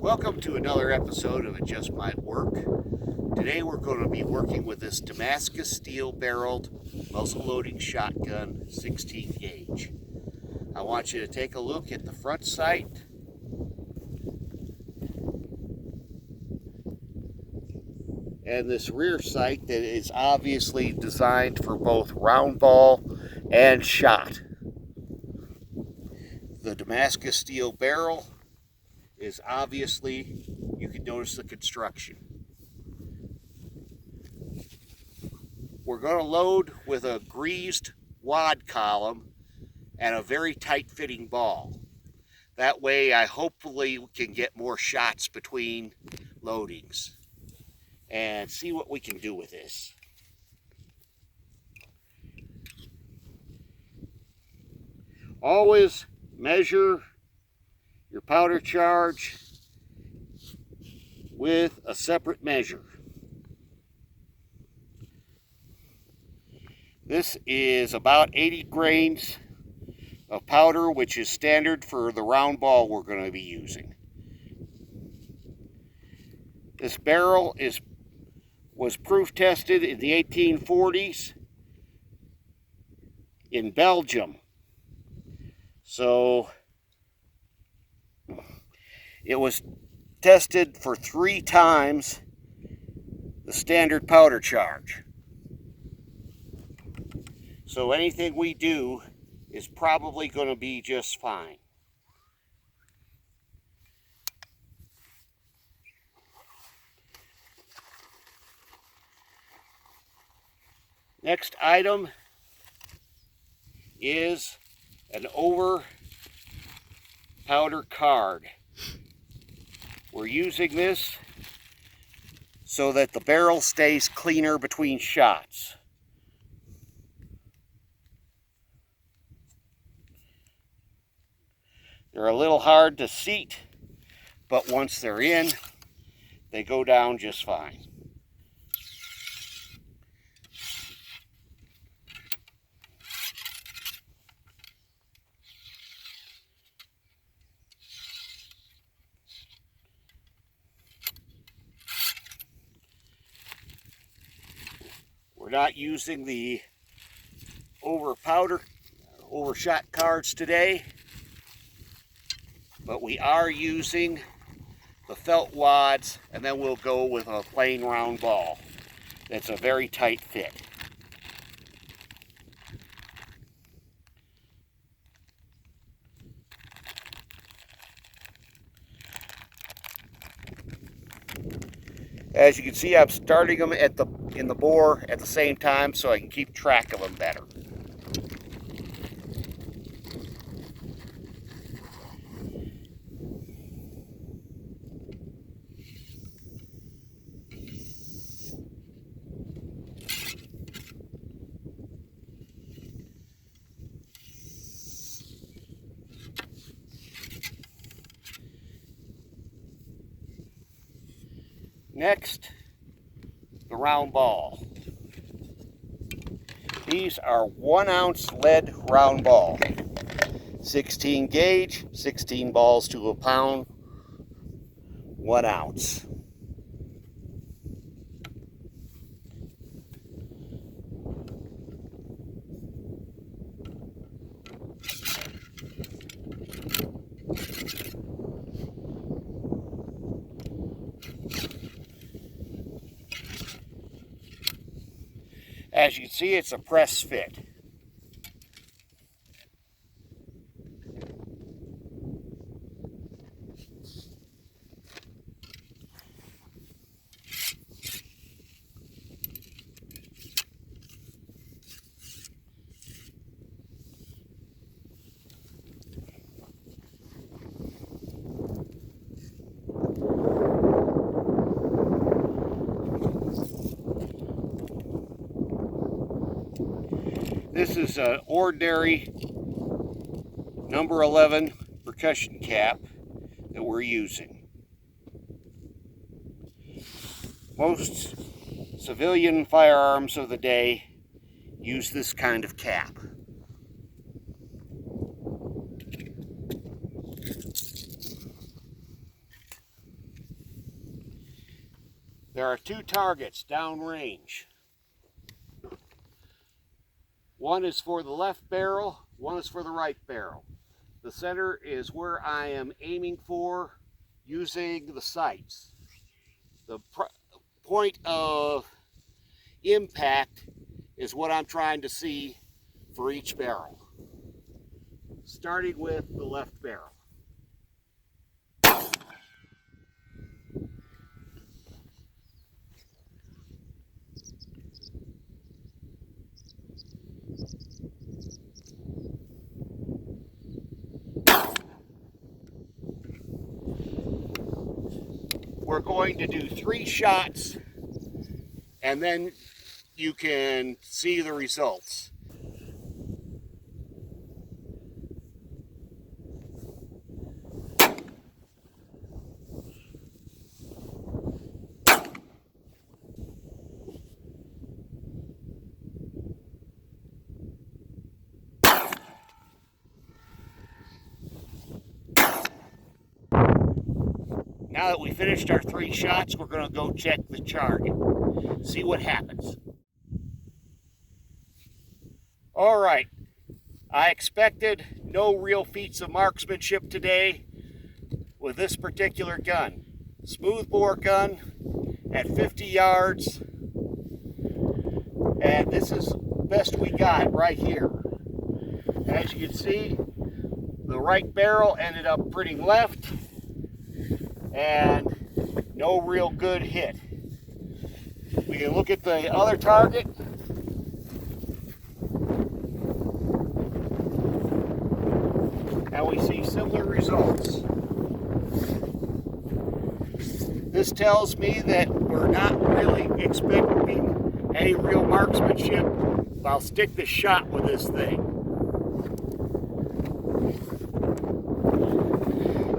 Welcome to another episode of It Just Might Work. Today we're going to be working with this Damascus steel-barreled muzzle-loading shotgun 16 gauge. I want you to take a look at the front sight. And this rear sight that is obviously designed for both round ball and shot. The Damascus steel barrel is obviously, you can notice the construction. We're going to load with a greased wad column and a very tight fitting ball. That way I hopefully can get more shots between loadings and see what we can do with this. Always measure your powder charge with a separate measure. This is about 80 grains of powder, which is standard for the round ball we're going to be using. This barrel was proof tested in the 1840s in Belgium. So it was tested for 3 times the standard powder charge. So anything we do is probably going to be just fine. Next item is an over powder card. We're using this so that the barrel stays cleaner between shots. They're a little hard to seat, but once they're in, they go down just fine. We're not using the overshot cards today, but we are using the felt wads, and then we'll go with a plain round ball. That's a very tight fit. As you can see, I'm starting them in the bore at the same time so I can keep track of them better. Next, the round ball. These are 1 ounce lead round ball. 16 gauge, 16 balls to a pound, 1 ounce. As you can see, it's a press fit. This is an ordinary number 11 percussion cap that we're using. Most civilian firearms of the day use this kind of cap. There are two targets downrange. One is for the left barrel, one is for the right barrel. The center is where I am aiming for using the sights. The point of impact is what I'm trying to see for each barrel. Starting with the left barrel. We're going to do 3 shots and then you can see the results. Now that we finished our 3 shots, we're going to go check the target, see what happens. All right, I expected no real feats of marksmanship today with this particular gun. Smoothbore gun at 50 yards, and this is best we got right here. As you can see, the right barrel ended up pretty left, and no real good hit. We can look at the other target. And we see similar results. This tells me that we're not really expecting any real marksmanship. I'll stick the shot with this thing.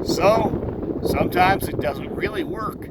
So, sometimes it doesn't really work.